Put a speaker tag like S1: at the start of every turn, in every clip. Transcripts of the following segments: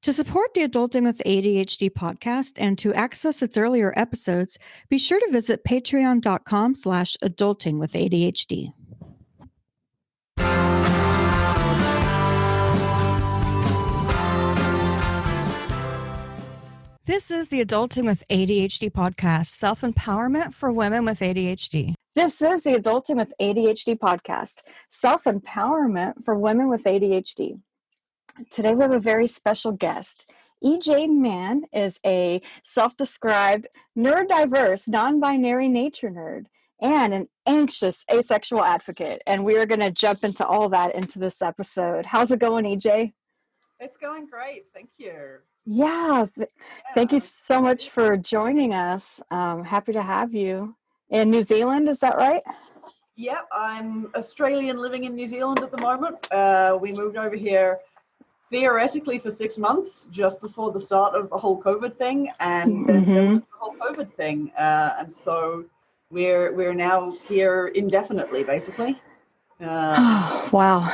S1: To support the Adulting with ADHD podcast and to access its earlier episodes, be sure to visit patreon.com/adulting with ADHD. This is the Adulting with ADHD podcast, self-empowerment for women with ADHD.
S2: This is the Adulting with ADHD podcast, self-empowerment for women with ADHD. Today we have a very special guest. Mann is a self-described neurodiverse, non-binary nature nerd and an anxious asexual advocate. And we are going to jump into all that into this episode. How's it going, EJ?
S3: It's going great. Thank you.
S2: Yeah. Thank you so much for joining us. Happy to have you. In New Zealand, is that right?
S3: Yep, I'm Australian living in New Zealand at the moment. We moved over here theoretically for 6 months just before the start of the whole COVID thing, and then there was the whole COVID thing, and so we're now here indefinitely, basically.
S2: Wow.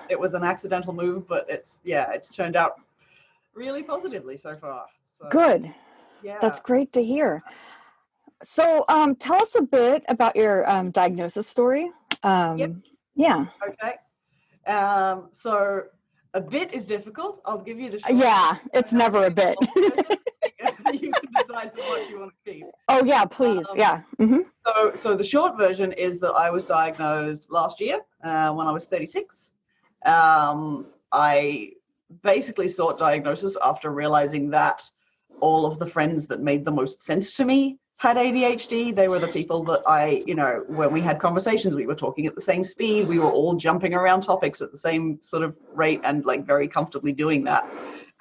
S3: It was an accidental move, but it's turned out really positively so far. So,
S2: good.
S3: Yeah,
S2: that's great to hear. So tell us a bit about your diagnosis story.
S3: Yep.
S2: Yeah.
S3: Okay. So a bit is difficult. I'll give you the short.
S2: Yeah, it's never a bit.
S3: You can decide how much you want to keep.
S2: Oh yeah, please. Yeah. Mm-hmm.
S3: So the short version is that I was diagnosed last year when I was 36. I basically sought diagnosis after realizing that all of the friends that made the most sense to me had ADHD. They were the people that when we had conversations, we were talking at the same speed. We were all jumping around topics at the same sort of rate and like very comfortably doing that.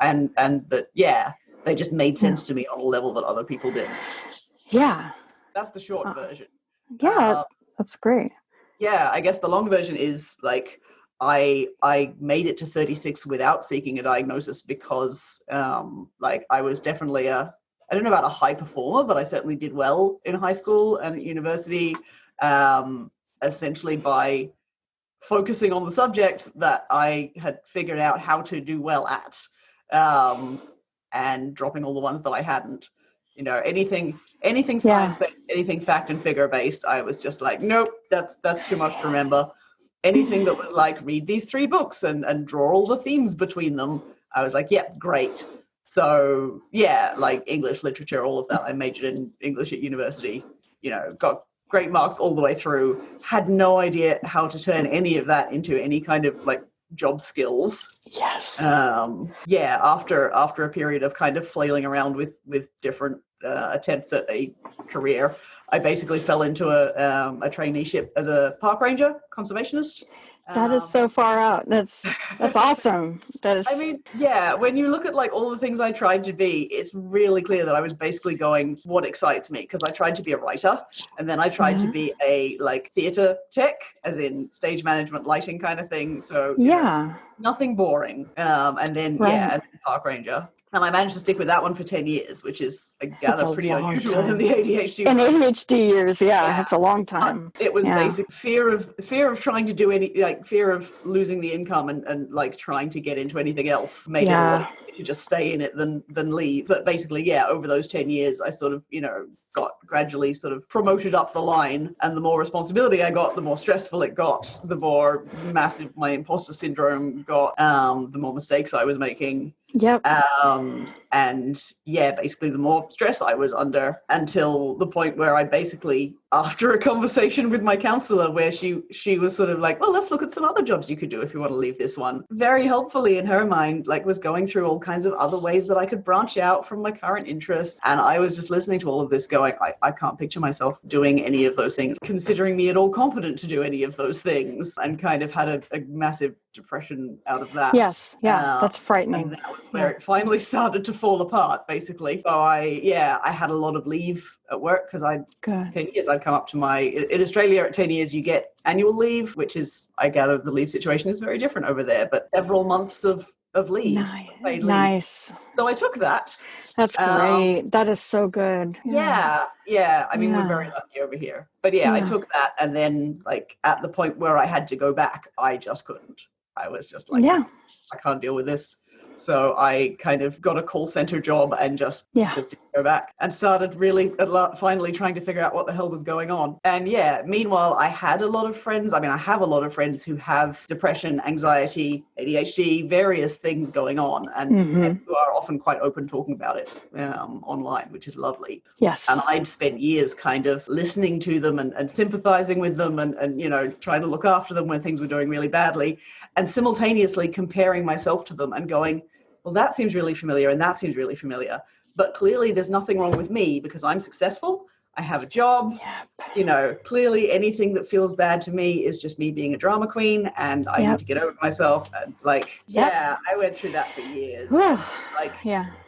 S3: And that, they just made sense to me on a level that other people didn't.
S2: Yeah.
S3: That's the short version.
S2: Yeah, that's great.
S3: Yeah, I guess the long version is like, I made it to 36 without seeking a diagnosis because I was definitely I don't know about a high performer, but I certainly did well in high school and at university, essentially by focusing on the subject that I had figured out how to do well at, and dropping all the ones that I hadn't. Anything science-based, anything fact and figure-based, I was just like, nope, that's too much to remember. Anything that was like, read these 3 books and draw all the themes between them, I was like, yeah, great. So like English, literature, all of that. I majored in English at university, got great marks all the way through, had no idea how to turn any of that into any kind of like job skills.
S2: Yes.
S3: After a period of kind of flailing around with different attempts at a career, I basically fell into a traineeship as a park ranger, conservationist.
S2: That is so far out. That's awesome. That is.
S3: I mean, when you look at like all the things I tried to be, it's really clear that I was basically going, what excites me? Because I tried to be a writer, and then I tried to be a like theater tech, as in stage management, lighting kind of thing. So nothing boring. And then and park ranger. And I managed to stick with that one for 10 years, which is, I gather, pretty unusual in the ADHD.
S2: In ADHD years, that's a long time.
S3: It was basic fear of trying to do fear of losing the income and like trying to get into anything else made it a lot easier to just stay in it than leave. But basically, over those 10 years, I sort of, got gradually sort of promoted up the line, and the more responsibility I got, the more stressful it got, the more massive my imposter syndrome got, the more mistakes I was making.
S2: Yep.
S3: Basically the more stress I was under, until the point where I basically, after a conversation with my counselor where she was sort of like, well, let's look at some other jobs you could do if you want to leave this one, very helpfully in her mind, like was going through all kinds of other ways that I could branch out from my current interests. And I was just listening to all of this going, I can't picture myself doing any of those things, considering me at all competent to do any of those things, and kind of had a massive depression out of that.
S2: Yes. That's frightening.
S3: And that was where it finally started to fall apart, basically. So I had a lot of leave at work because 10 years I'd come up to in Australia at 10 years you get annual leave, which is, I gather the leave situation is very different over there, but several months of leave.
S2: Nice.
S3: So I took that.
S2: That's great. That is so good.
S3: Yeah. I mean, we're very lucky over here. But I took that, and then like at the point where I had to go back, I just couldn't. I was just like, I can't deal with this. So I kind of got a call center job and just didn't go back, and started really finally trying to figure out what the hell was going on. And meanwhile, I had a lot of friends. I mean, I have a lot of friends who have depression, anxiety, ADHD, various things going on, and who are often quite open talking about it online, which is lovely.
S2: Yes.
S3: And I'd spent years kind of listening to them and sympathizing with them and, you know, trying to look after them when things were doing really badly, and simultaneously comparing myself to them and going, well, that seems really familiar and that seems really familiar. But clearly there's nothing wrong with me because I'm successful. I have a job. You know, clearly anything that feels bad to me is just me being a drama queen, and I need to get over myself. And like, I went through that for years. Like,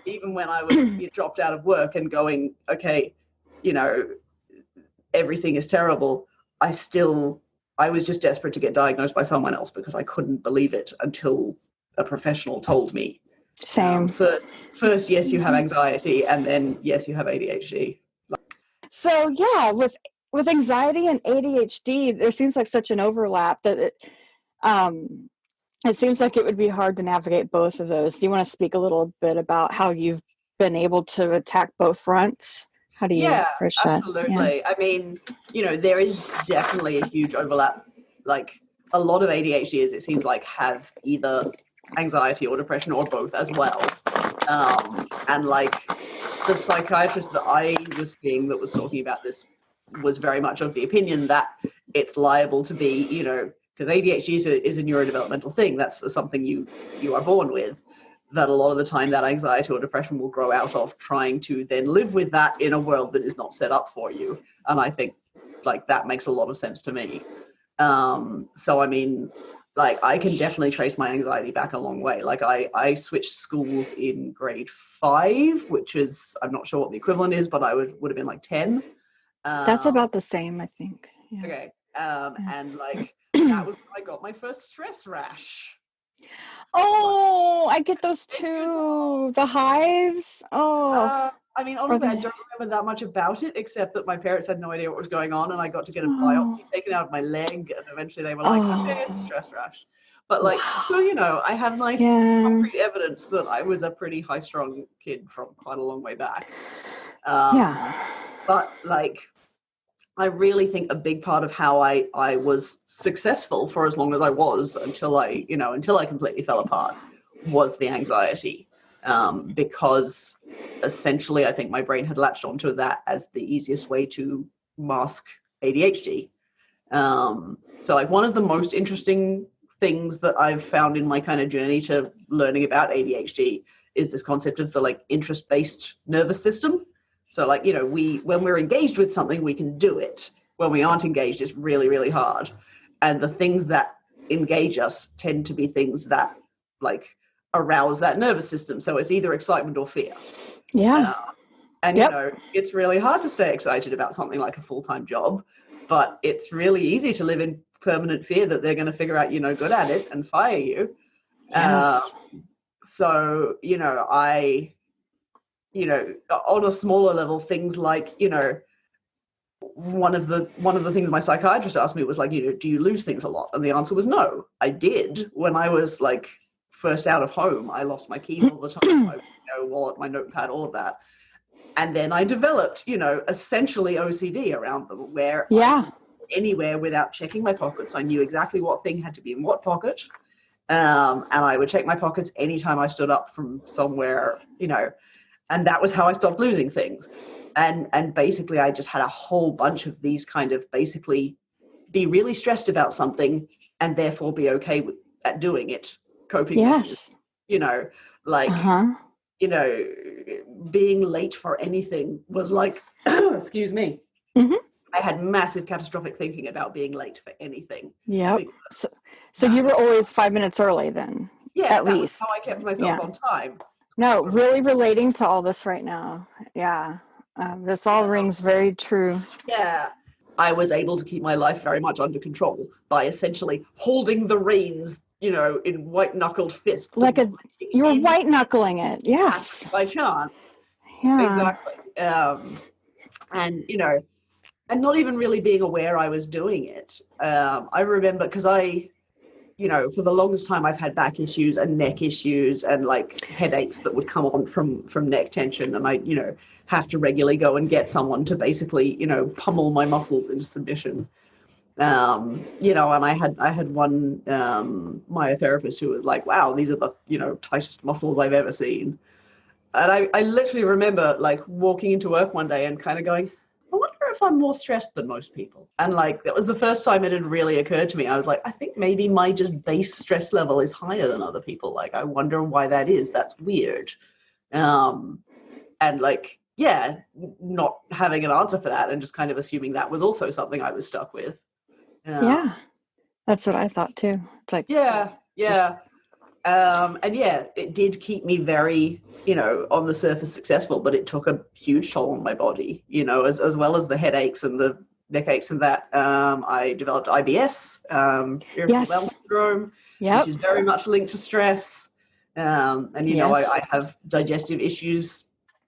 S3: even when I was dropped out of work and going, okay, you know, everything is terrible, I was just desperate to get diagnosed by someone else because I couldn't believe it until a professional told me.
S2: Same.
S3: First, yes, you have anxiety, and then yes, you have ADHD.
S2: So with anxiety and ADHD, there seems like such an overlap that it seems like it would be hard to navigate both of those. Do you want to speak a little bit about how you've been able to attack both fronts? How do you approach that?
S3: Absolutely. Yeah. I mean, you know, there is definitely a huge overlap. Like, a lot of ADHDers, it seems like, have either anxiety or depression or both as well. And like, the psychiatrist that I was seeing that was talking about this was very much of the opinion that it's liable to be, you know, because ADHD is a neurodevelopmental thing. That's something you are born with, that a lot of the time that anxiety or depression will grow out of trying to then live with that in a world that is not set up for you. And I think like that makes a lot of sense to me. So, I mean, like, I can definitely trace my anxiety back a long way. Like, I switched schools in grade 5, which is, I'm not sure what the equivalent is, but I would have been like 10.
S2: That's about the same, I think. Yeah.
S3: Okay. And like, that was when I got my first stress rash.
S2: Oh, I get those too. The hives. Oh.
S3: I mean, honestly, I don't remember that much about it, except that my parents had no idea what was going on, and I got to get a biopsy taken out of my leg, and eventually they were like, okay, it's stress rash. But like, so, you know, I have nice concrete evidence that I was a pretty high-strung kid from quite a long way back. But like, I really think a big part of how I was successful for as long as I was until I completely fell apart was the anxiety. Because essentially I think my brain had latched onto that as the easiest way to mask ADHD. So like, one of the most interesting things that I've found in my kind of journey to learning about ADHD is this concept of the like interest-based nervous system. So like, you know, when we're engaged with something, we can do it. When we aren't engaged, it's really, really hard. And the things that engage us tend to be things that like arouse that nervous system. So it's either excitement or fear. And you know, it's really hard to stay excited about something like a full-time job, but it's really easy to live in permanent fear that they're going to figure out you're no good at it and fire you. So, you know, on a smaller level, things like, you know, one of the things my psychiatrist asked me was like, you know, do you lose things a lot? And the answer was no. I did. When I was like first out of home, I lost my keys all the time, my wallet, my notepad, all of that. And then I developed, you know, essentially OCD around them, where anywhere without checking my pockets. I knew exactly what thing had to be in what pocket. And I would check my pockets anytime I stood up from somewhere, you know, and that was how I stopped losing things. And basically I just had a whole bunch of these kind of basically be really stressed about something and therefore be okay at doing it, coping with, you know, like, you know, being late for anything was like, excuse me. I had massive catastrophic thinking about being late for anything.
S2: So you were always 5 minutes early then? At least.
S3: That's how I kept myself on time.
S2: No, really relating to all this right now. This all rings very true.
S3: I was able to keep my life very much under control by essentially holding the reins, you know, in white-knuckled fist.
S2: Like you were white-knuckling it, yes.
S3: By chance. Exactly. And, you know, and not even really being aware I was doing it. I remember, because I for the longest time, I've had back issues and neck issues and like headaches that would come on from neck tension. And I, have to regularly go and get someone to basically, pummel my muscles into submission. And I had one myotherapist who was like, wow, these are the, tightest muscles I've ever seen. And I literally remember like walking into work one day and kind of going, I wonder if I'm more stressed than most people. And like, that was the first time it had really occurred to me. I was like, I think maybe my just base stress level is higher than other people. Like, I wonder why that is. That's weird. And like, yeah, not having an answer for that and just kind of assuming that was also something I was stuck with.
S2: Yeah, that's what I thought too. It's like,
S3: yeah. And yeah, it did keep me very, on the surface successful, but it took a huge toll on my body, as well as the headaches and the neck aches and that. I developed IBS, irritable bowel syndrome, which is very much linked to stress. I have digestive issues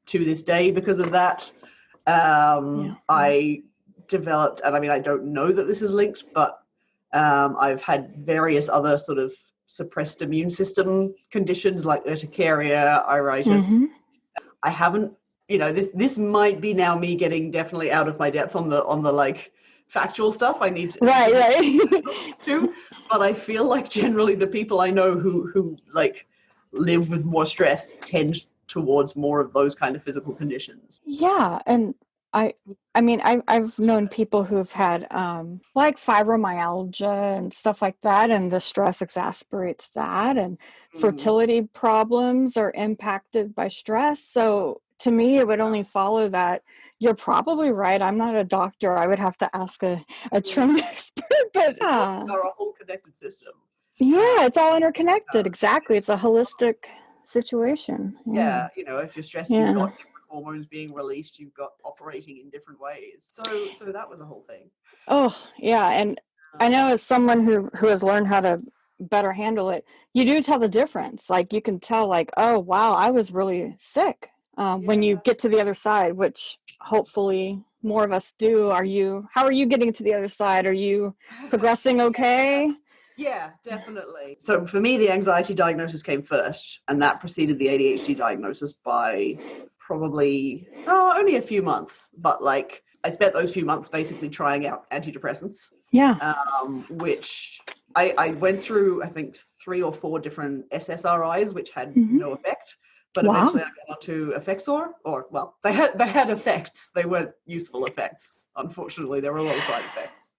S3: to this day because of that. I developed, and I mean, I don't know that this is linked, but I've had various other sort of suppressed immune system conditions like urticaria, iritis. I haven't, this might be now me getting definitely out of my depth on the like factual stuff. I need to to, but I feel like generally the people I know who like live with more stress tend towards more of those kind of physical conditions.
S2: Yeah, and I mean, I've known people who've had like fibromyalgia and stuff like that, and the stress exacerbates that, and fertility problems are impacted by stress. So to me, it would only follow that you're probably right. I'm not a doctor. I would have to ask a trained expert, but
S3: are a whole connected system.
S2: Yeah, it's all interconnected. Exactly. It's a holistic situation.
S3: Yeah, if you're stressed, you've got different hormones being released, you've got operating in different ways. So that was a whole thing.
S2: Oh, yeah. And I know as someone who has learned how to better handle it, you do tell the difference. Like you can tell like, oh, wow, I was really sick when you get to the other side, which hopefully more of us do. How are you getting to the other side? Are you progressing okay?
S3: Yeah, definitely. So for me, the anxiety diagnosis came first, and that preceded the ADHD diagnosis by probably only a few months. But like I spent those few months basically trying out antidepressants.
S2: Yeah.
S3: Which I went through, I think 3 or 4 different SSRIs, which had no effect. But eventually I got onto Effexor, they had effects. They weren't useful effects. Unfortunately, there were a lot of side effects.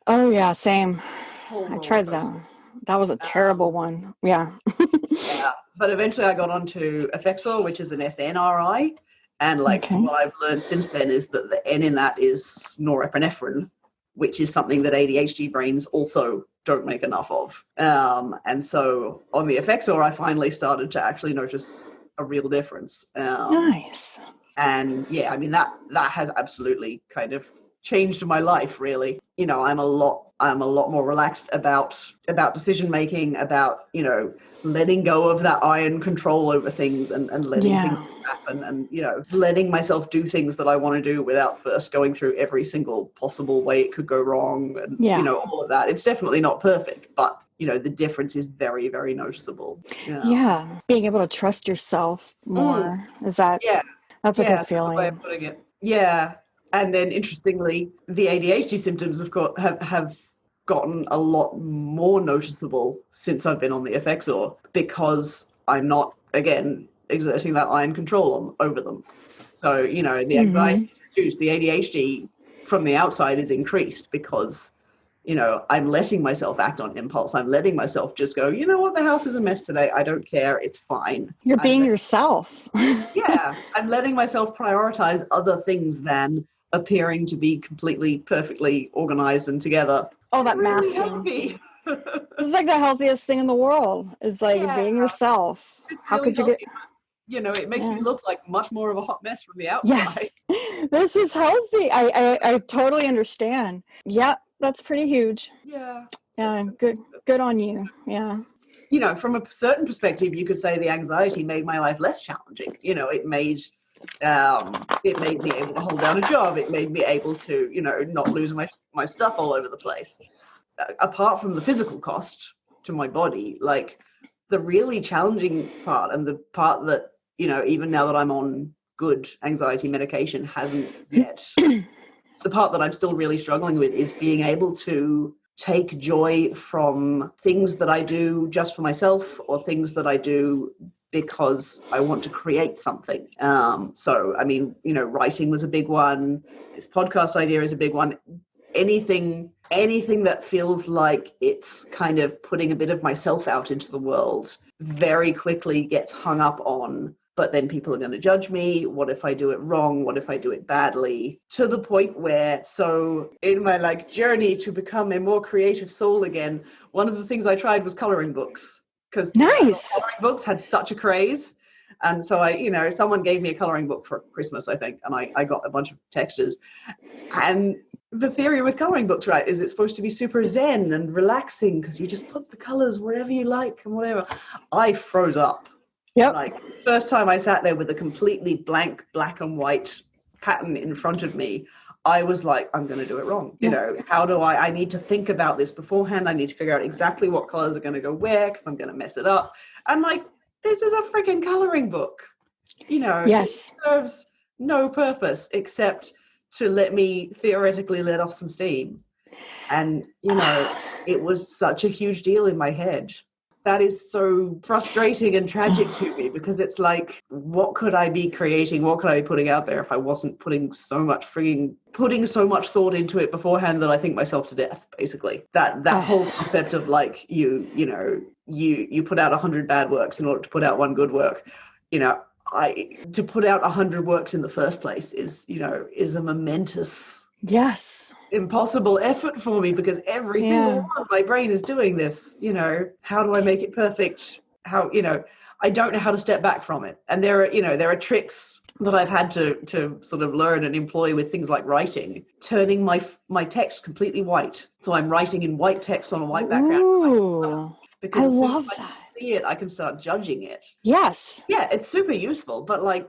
S2: Oh yeah, same. I tried that. That was a terrible one. Yeah.
S3: Yeah. But eventually I got onto Effexor, which is an SNRI. And what I've learned since then is that the N in that is norepinephrine, which is something that ADHD brains also don't make enough of. And so on the Effexor, I finally started to actually notice a real difference.
S2: Nice.
S3: And yeah, I mean, that has absolutely kind of changed my life, really. I'm a lot more relaxed about decision making, about letting go of that iron control over things and letting things happen, and letting myself do things that I want to do without first going through every single possible way it could go wrong, and all of that. It's definitely not perfect, but the difference is very, very noticeable.
S2: Yeah, being able to trust yourself more is that. Yeah, that's a good feeling.
S3: That's the way of putting it. Yeah. And then, interestingly, the ADHD symptoms, of course, have gotten a lot more noticeable since I've been on the Effexor, because I'm not, again, exerting that iron control over them. So, the anxiety is reduced, the ADHD from the outside is increased because, I'm letting myself act on impulse. I'm letting myself just go, the house is a mess today. I don't care. It's fine.
S2: You're being yourself.
S3: Yeah. I'm letting myself prioritize other things than appearing to be completely, perfectly organized and together.
S2: Oh, that masking. It's like the healthiest thing in the world is like being yourself. How could you get...
S3: it makes you look like much more of a hot mess from the outside.
S2: Yes, this is healthy. I totally understand. Yeah, that's pretty huge.
S3: Yeah.
S2: Yeah, good on you. Yeah.
S3: From a certain perspective, you could say the anxiety made my life less challenging. It made me able to hold down a job. It made me able to, not lose my stuff all over the place. Apart from the physical cost to my body. Like the really challenging part, and the part that, you know, even now that I'm on good anxiety medication hasn't yet, it's the part that I'm still really struggling with, is being able to take joy from things that I do just for myself, or things that I do because I want to create something. So, I mean, you know, writing was a big one. This podcast idea is a big one. Anything that feels like it's kind of putting a bit of myself out into the world very quickly gets hung up on, but then people are going to judge me. What if I do it wrong? What if I do it badly? To the point where, so in my like journey to become a more creative soul again, one of the things I tried was coloring books, because
S1: Nice.
S3: coloring books had such a craze. And so I, you know, someone gave me a coloring book for Christmas, I think, and I got a bunch of textures. And the theory with coloring books, right, is it's supposed to be super zen and relaxing because you just put the colors wherever you like and whatever. I froze up.
S1: Yep.
S3: Like, first time I sat there with a completely blank black and white pattern in front of me, I was like, I'm going to do it wrong. You know, how do I need to think about this beforehand. I need to figure out exactly what colors are going to go where, because I'm going to mess it up. And like, this is a freaking coloring book. You know,
S1: Yes.
S3: it serves no purpose except to let me theoretically let off some steam. And, you know, it was such a huge deal in my head. That is so frustrating and tragic to me, because it's like, what could I be creating? What could I be putting out there if I wasn't putting so much thought into it beforehand that I think myself to death, basically. That whole concept of like, you put out 100 bad works in order to put out one good work. You know, to put out 100 works in the first place is a momentous,
S1: Yes,
S3: impossible effort for me, because every single one of my brain is doing this. You know, how do I make it perfect? How, you know, I don't know how to step back from it. And there are tricks that I've had to sort of learn and employ with things like writing, turning my text completely white. So I'm writing in white text on a white background.
S1: Ooh,
S3: because
S1: I
S3: as soon
S1: love
S3: as I
S1: that.
S3: see it, I can start judging it.
S1: Yes.
S3: Yeah, it's super useful, but like,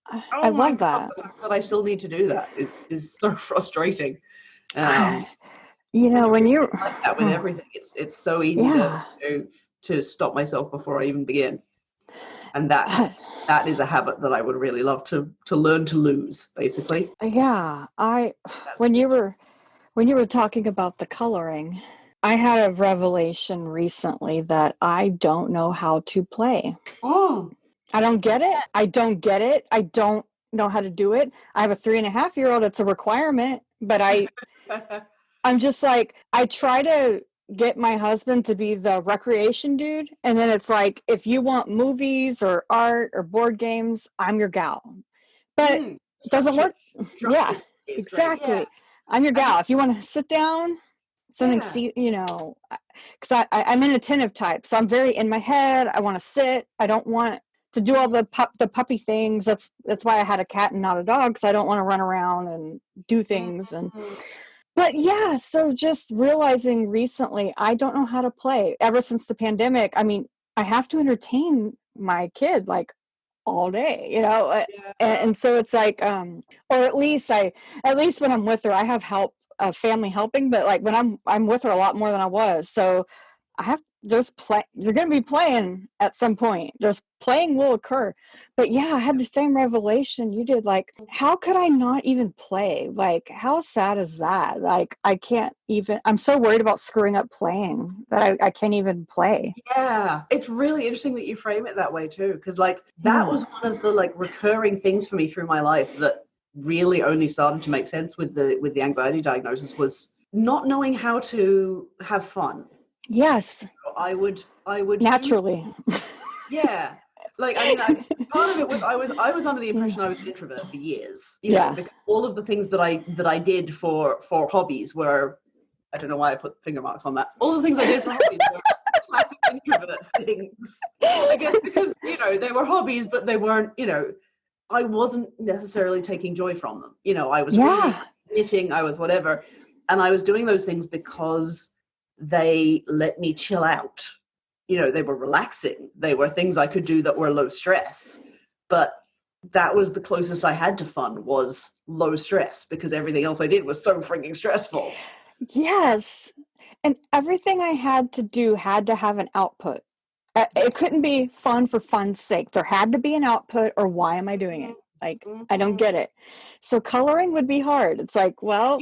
S1: I
S3: my
S1: love
S3: God,
S1: that.
S3: the fact that I still need to do that is so frustrating.
S1: You know, when you're
S3: like that with everything, it's so easy to stop myself before I even begin, and that is a habit that I would really love to learn to lose, basically.
S1: Yeah, when you were talking about the coloring, I had a revelation recently that I don't know how to play.
S3: Oh,
S1: I don't get it. I don't get it. I don't know how to do it. I have a 3.5-year-old. It's a requirement, but I'm just like, I try to get my husband to be the recreation dude. And then it's like, if you want movies or art or board games, I'm your gal. But it doesn't work. Yeah, exactly.
S3: Yeah.
S1: I'm your gal. If you want to sit down, see, you know, because I'm an attentive type. So I'm very in my head. I want to sit. I don't want to do all the puppy things. That's why I had a cat and not a dog, because I don't want to run around and do things. But yeah, so just realizing recently, I don't know how to play. Ever since the pandemic, I mean, I have to entertain my kid like all day, you know, and so it's like, or at least when I'm with her, I have help, family helping, but like when I'm with her a lot more than I was, so you're going to be playing at some point. There's playing will occur. But yeah, I had the same revelation you did. Like, how could I not even play? Like, how sad is that? Like, I'm so worried about screwing up playing that I can't even play.
S3: Yeah, it's really interesting that you frame it that way too, because like that was one of the like recurring things for me through my life that really only started to make sense with the anxiety diagnosis, was not knowing how to have fun.
S1: Yes.
S3: I would
S1: naturally.
S3: Yeah. Like, I mean, part of it was I was under the impression I was an introvert for years. You know, because all of the things that I did for hobbies were, I don't know why I put finger marks on that. All the things I did for hobbies were classic introvert things. I guess because, you know, they were hobbies, but they weren't, you know, I wasn't necessarily taking joy from them. You know, I was reading, knitting, I was whatever. And I was doing those things because they let me chill out. You know, they were relaxing. They were things I could do that were low stress. But that was the closest I had to fun, was low stress, because everything else I did was so freaking stressful.
S1: Yes. And everything I had to do had to have an output. It couldn't be fun for fun's sake. There had to be an output, or why am I doing it? Like, I don't get it. So coloring would be hard. It's like, well,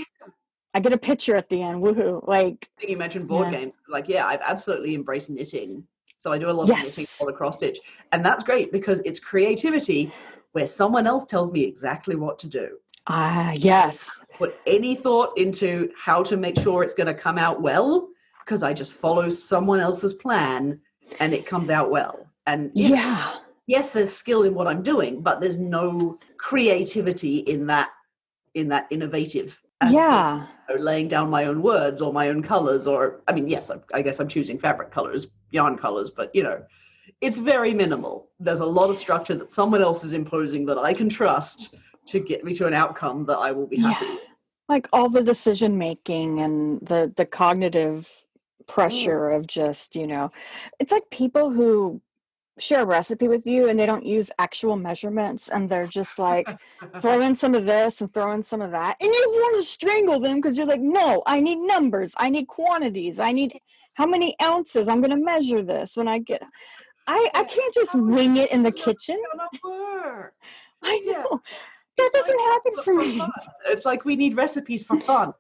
S1: I get a picture at the end. Woohoo. Like,
S3: You mentioned board games. Like, yeah, I've absolutely embraced knitting. So I do a lot of knitting for the cross stitch. And that's great because it's creativity where someone else tells me exactly what to do.
S1: Yes.
S3: Put any thought into how to make sure it's going to come out well, because I just follow someone else's plan and it comes out well. And yes, there's skill in what I'm doing, but there's no creativity in that innovative. Laying down my own words or my own colors, or I mean, yes, I guess I'm choosing fabric colors, yarn colors, but it's very minimal. There's a lot of structure that someone else is imposing that I can trust to get me to an outcome that I will be happy with.
S1: Like all the decision making and the cognitive pressure of just, it's like people who share a recipe with you and they don't use actual measurements, and they're just like throw in some of this and throw in some of that, and you want to strangle them because you're like, no, I need numbers, I need quantities, I need how many ounces, I'm going to measure this when I get I can't just wing it in the kitchen. I know. That doesn't happen for me.
S3: It's like we need recipes for fun.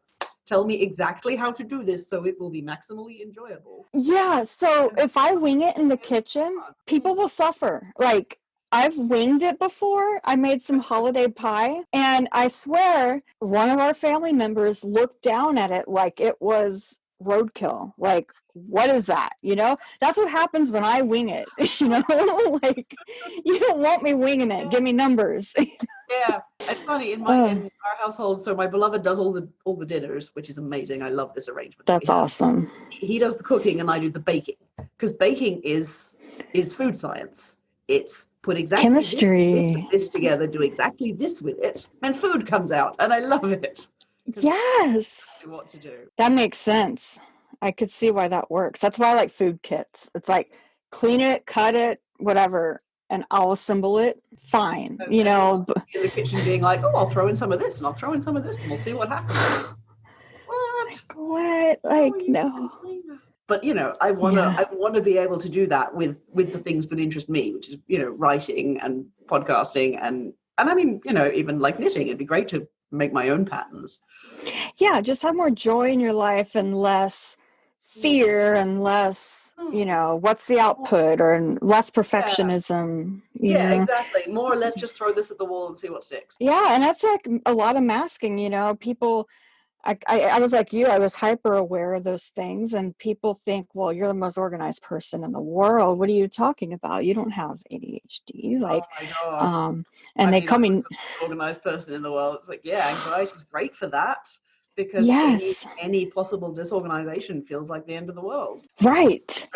S3: Tell me exactly how to do this so it will be maximally enjoyable.
S1: Yeah, so if I wing it in the kitchen, people will suffer. Like, I've winged it before. I made some holiday pie, and I swear one of our family members looked down at it like it was roadkill. Like, what is that? That's what happens when I wing it. Like, you don't want me winging it. Give me numbers.
S3: Yeah, it's funny in our household. So my beloved does all the dinners, which is amazing. I love this arrangement.
S1: That's awesome.
S3: He does the cooking and I do the baking, because baking is food science. It's put exactly
S1: chemistry
S3: this together, do exactly this with it, and food comes out, and I love it.
S1: Yes,
S3: what to do.
S1: That makes sense. I could see why that works. That's why I like food kits. It's like clean it, cut it, whatever, and I'll assemble it. Fine,
S3: in the kitchen, being like, "Oh, I'll throw in some of this, and I'll throw in some of this, and we'll see what happens."
S1: What? Like, no.
S3: But I want to be able to do that with the things that interest me, which is writing and podcasting and I mean even like knitting. It'd be great to make my own patterns.
S1: Yeah, just have more joy in your life and less fear and less, what's the output, or less perfectionism.
S3: Yeah, exactly. More or less just throw this at the wall and see what sticks.
S1: Yeah, and that's like a lot of masking, people. I was like you, I was hyper aware of those things, and people think, well, you're the most organized person in the world. What are you talking about? You don't have ADHD. Like, and they come in.
S3: Organized person in the world. It's like, yeah, anxiety is great for that, because any possible disorganization feels like the end of the world.
S1: Right.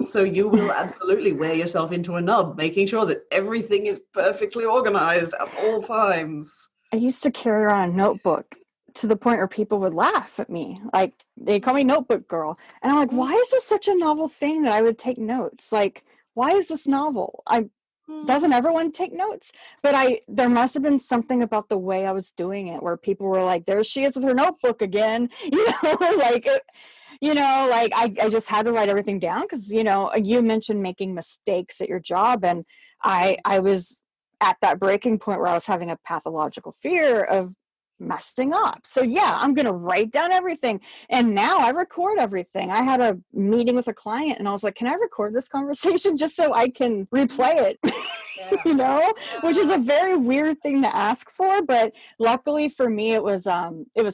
S3: So you will absolutely wear yourself into a nub, making sure that everything is perfectly organized at all times.
S1: I used to carry around a notebook to the point where people would laugh at me. Like, they call me notebook girl. And I'm like, why is this such a novel thing that I would take notes? Like, why is this novel? Doesn't everyone take notes? But there must have been something about the way I was doing it where people were like, there she is with her notebook again. Like, I just had to write everything down because, you mentioned making mistakes at your job. And I was at that breaking point where I was having a pathological fear of messing up. So yeah, I'm going to write down everything. And now I record everything. I had a meeting with a client and I was like, can I record this conversation just so I can replay it? Which is a very weird thing to ask for, but luckily for me, it was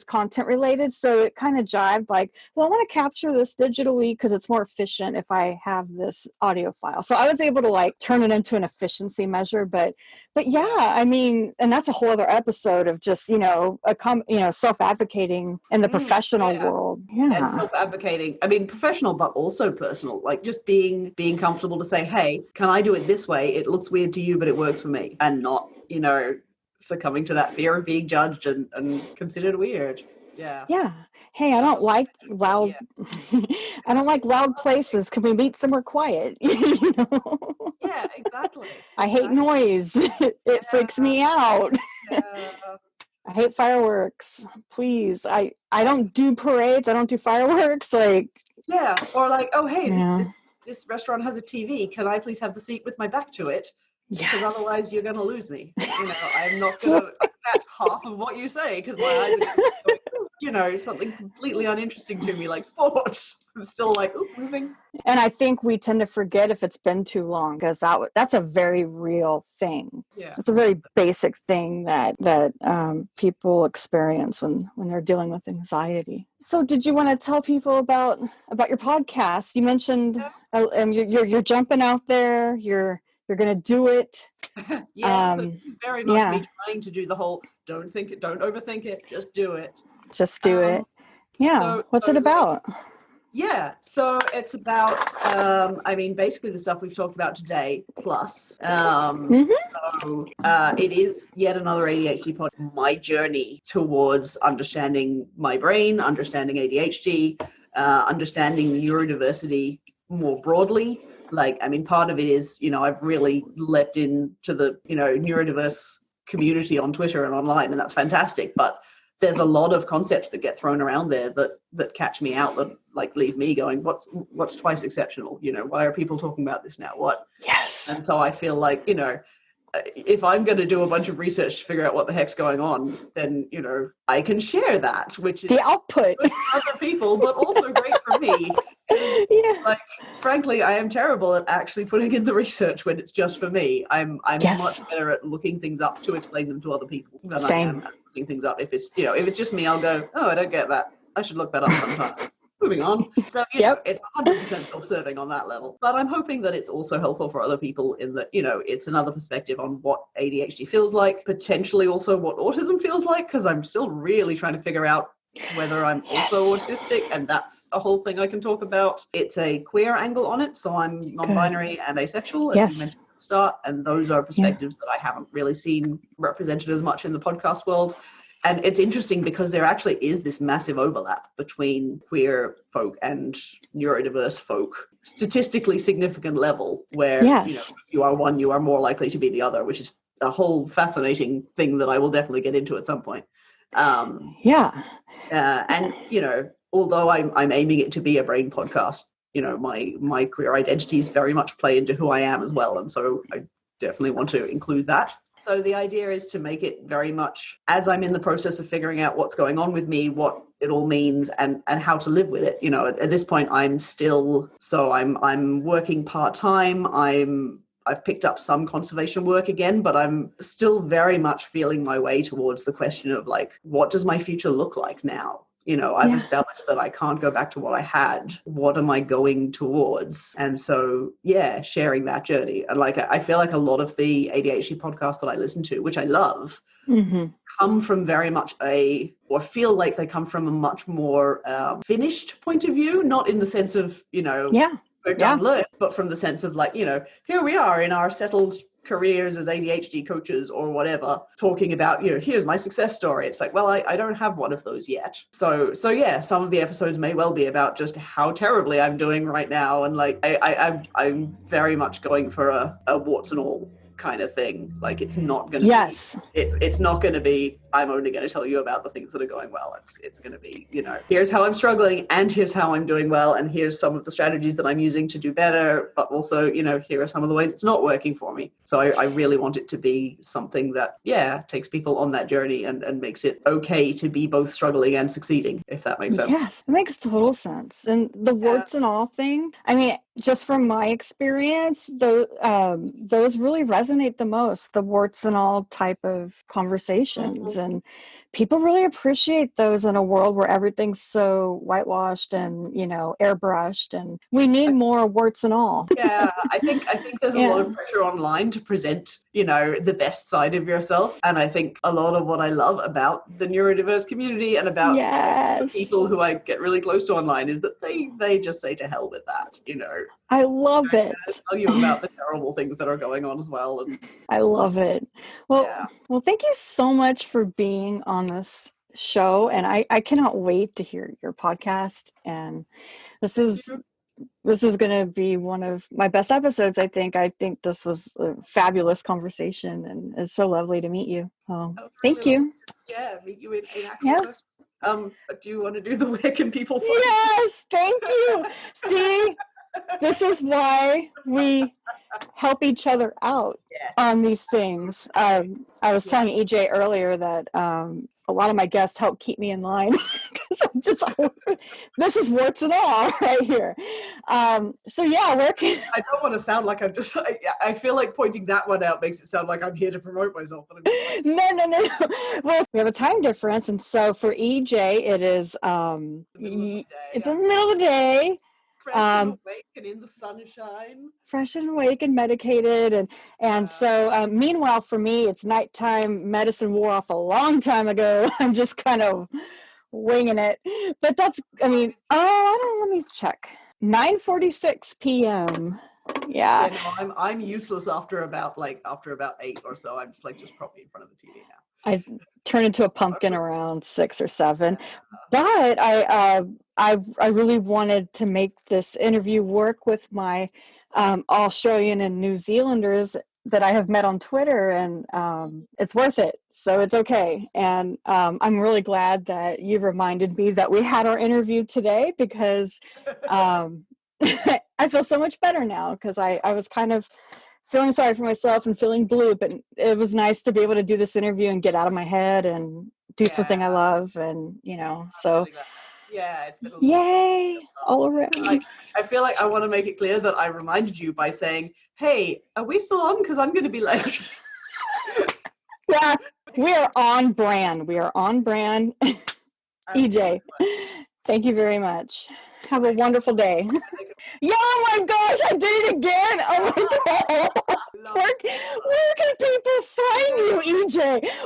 S1: content related. So it kind of jived, like, well, I want to capture this digitally because it's more efficient if I have this audio file. So I was able to like turn it into an efficiency measure, but yeah, I mean, and that's a whole other episode of just, self-advocating in the professional world. Yeah.
S3: And self-advocating, I mean, professional, but also personal, like just being comfortable to say, hey, can I do it this way? It looks weird to you, but it works for me, and not, succumbing to that fear of being judged and considered weird.
S1: Yeah. Hey, I don't like loud. I don't like loud places. Can we meet somewhere quiet?
S3: Yeah, exactly.
S1: I hate noise. It freaks me out. I hate fireworks. Please. I don't do parades. I don't do fireworks. Like,
S3: yeah. Or like, oh, hey,
S1: yeah.
S3: this restaurant has a TV. Can I please have the seat with my back to it? Because
S1: Yes.
S3: otherwise you're going to lose me. You know, I'm not going to catch half of what you say because my eyes are going, you know, something completely uninteresting to me like sports. I'm still like, oh, moving.
S1: And I think we tend to forget if it's been too long, because that's a very real thing.
S3: Yeah.
S1: It's a very basic thing that people experience when they're dealing with anxiety. So did you want to tell people about your podcast? You mentioned you're jumping out there. You're going to do it.
S3: Yeah, so very much me trying to do the whole don't overthink it, just do it.
S1: Just do it. Yeah.
S3: So,
S1: What's it about?
S3: Yeah, so it's about, I mean, basically the stuff we've talked about today, plus. So it is yet another ADHD podcast. My journey towards understanding my brain, understanding ADHD, understanding neurodiversity more broadly. Like, I mean, part of it is, you know, I've really leapt into the, you know, neurodiverse community on Twitter and online, and that's fantastic. But there's a lot of concepts that get thrown around there that catch me out, that like leave me going, what's twice exceptional? You know, why are people talking about this now? What?
S1: Yes.
S3: And so I feel like, you know, if I'm going to do a bunch of research to figure out what the heck's going on, then, you know, I can share that, which is
S1: the output
S3: good for other people, but also great for me.
S1: Yeah.
S3: Like, frankly, I am terrible at actually putting in the research when it's just for me. I'm much better at looking things up to explain them to other people than I am at looking things up. If it's, you know, if it's just me, I'll go, oh, I don't get that. I should look that up sometime. Moving on. So, you know, it's 100% self-serving on that level. But I'm hoping that it's also helpful for other people in that, you know, it's another perspective on what ADHD feels like, potentially also what autism feels like, because I'm still really trying to figure out whether I'm also autistic, and that's a whole thing I can talk about. It's a queer angle on it, so I'm non-binary and asexual, as you mentioned at the start, and those are perspectives that I haven't really seen represented as much in the podcast world. And it's interesting because there actually is this massive overlap between queer folk and neurodiverse folk, statistically significant level, where you know, if you are one, you are more likely to be the other, which is a whole fascinating thing that I will definitely get into at some point. And you know, although I'm aiming it to be a brain podcast, you know, my queer identities very much play into who I am as well, and so I definitely want to include that. So the idea is to make it very much, as I'm in the process of figuring out what's going on with me, what it all means, and how to live with it. You know, at this point, I'm working part-time. I've picked up some conservation work again, but I'm still very much feeling my way towards the question of like, what does my future look like now? You know, I've established that I can't go back to what I had. What am I going towards? And so, yeah, sharing that journey. And like, I feel like a lot of the ADHD podcasts that I listen to, which I love, come from very much feel like they come from a much more finished point of view, not in the sense of, you know, we're done learning, but from the sense of like, you know, here we are in our settled careers as ADHD coaches or whatever, talking about, you know, here's my success story. It's like, well, I don't have one of those yet. So yeah, some of the episodes may well be about just how terribly I'm doing right now. And like, I'm very much going for a warts and all kind of thing. Like, it's not going to be, it's not going to be, I'm only going to tell you about the things that are going well. It's going to be, you know, here's how I'm struggling and here's how I'm doing well. And here's some of the strategies that I'm using to do better. But also, you know, here are some of the ways it's not working for me. So I really want it to be something that, takes people on that journey and makes it okay to be both struggling and succeeding, if that makes sense.
S1: Yeah, it makes total sense. And the warts and all thing, I mean, just from my experience, those really resonate the most, the warts and all type of conversations. And people really appreciate those in a world where everything's so whitewashed and, you know, airbrushed, and we need more warts and all.
S3: Yeah, I think there's a lot of pressure online to present, you know, the best side of yourself. And I think a lot of what I love about the neurodiverse community and about the people who I get really close to online is that they just say to hell with that, you know.
S1: I love it.
S3: Tell you about the terrible things that are going on as well. And
S1: I love it. Well, thank you so much for being on this show. And I cannot wait to hear your podcast. And this is this is going to be one of my best episodes. I think this was a fabulous conversation, and it's so lovely to meet you. Thank you.
S3: Yeah, meet you in actual person. Do you want to do the where can people find
S1: Yes, thank you. See, this is why we help each other out on these things. I was telling EJ earlier that a lot of my guests help keep me in line because I'm just, this is warts and all right here. So yeah, where can
S3: I don't want to sound like I'm just, I feel like pointing that one out makes it sound like I'm here to promote myself. But I'm
S1: no. Well, we have a time difference, and so for EJ, it is it's the middle of the day.
S3: Fresh and awake and in the sunshine.
S1: Fresh and awake and medicated. And so meanwhile, for me, it's nighttime. Medicine wore off a long time ago. I'm just kind of winging it. But that's, I mean, let me check. 9:46 p.m. Yeah.
S3: No, I'm useless after about 8 or so. I'm just probably in front of the TV now.
S1: I turn into a pumpkin around 6 or 7, but I really wanted to make this interview work with my Australian and New Zealanders that I have met on Twitter, and it's worth it. So it's okay. And I'm really glad that you reminded me that we had our interview today, because I feel so much better now, because I was kind of feeling sorry for myself and feeling blue, but it was nice to be able to do this interview and get out of my head and do something I love. And, so
S3: it's been a
S1: yay all around.
S3: I feel like I want to make it clear that I reminded you by saying, hey, are we still on? Because I'm going to be late.
S1: Yeah, we are on brand. EJ, thank you very much. Have a wonderful day. Yeah, oh my gosh, I did it again. Oh my God. Where can people find you, EJ?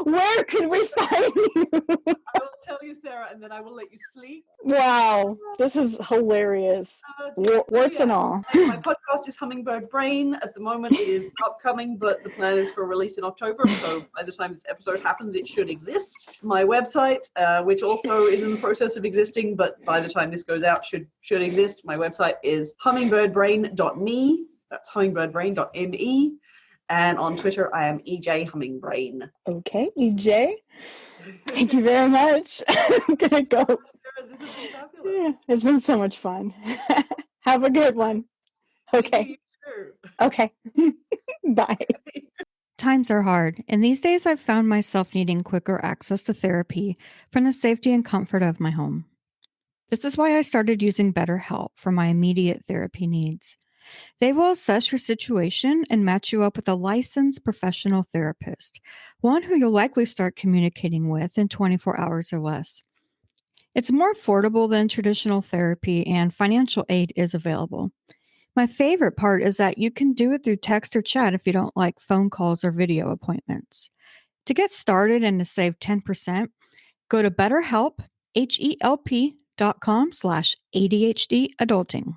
S1: Where can we find you?
S3: I will tell you, Sarah, and then I will let you sleep.
S1: Wow, this is hilarious. Warts and all.
S3: My podcast is Hummingbird Brain. At the moment, it is upcoming, but the plan is for release in October. So by the time this episode happens, it should exist. My website, which also is in the process of existing, but by the time this goes out, should exist. My website is hummingbirdbrain.me. That's hummingbirdbrain.me. And on Twitter, I am EJ Hummingbrain.
S1: Okay, EJ. Thank you very much. I'm going to go.
S3: This has been fabulous.
S1: Yeah, it's been so much fun. Have a good one. Okay. Okay. Bye. Times are hard, and these days I've found myself needing quicker access to therapy from the safety and comfort of my home. This is why I started using BetterHelp for my immediate therapy needs. They will assess your situation and match you up with a licensed professional therapist, one who you'll likely start communicating with in 24 hours or less. It's more affordable than traditional therapy, and financial aid is available. My favorite part is that you can do it through text or chat if you don't like phone calls or video appointments. To get started and to save 10%, go to BetterHelp, HELP.com/ADHD adulting.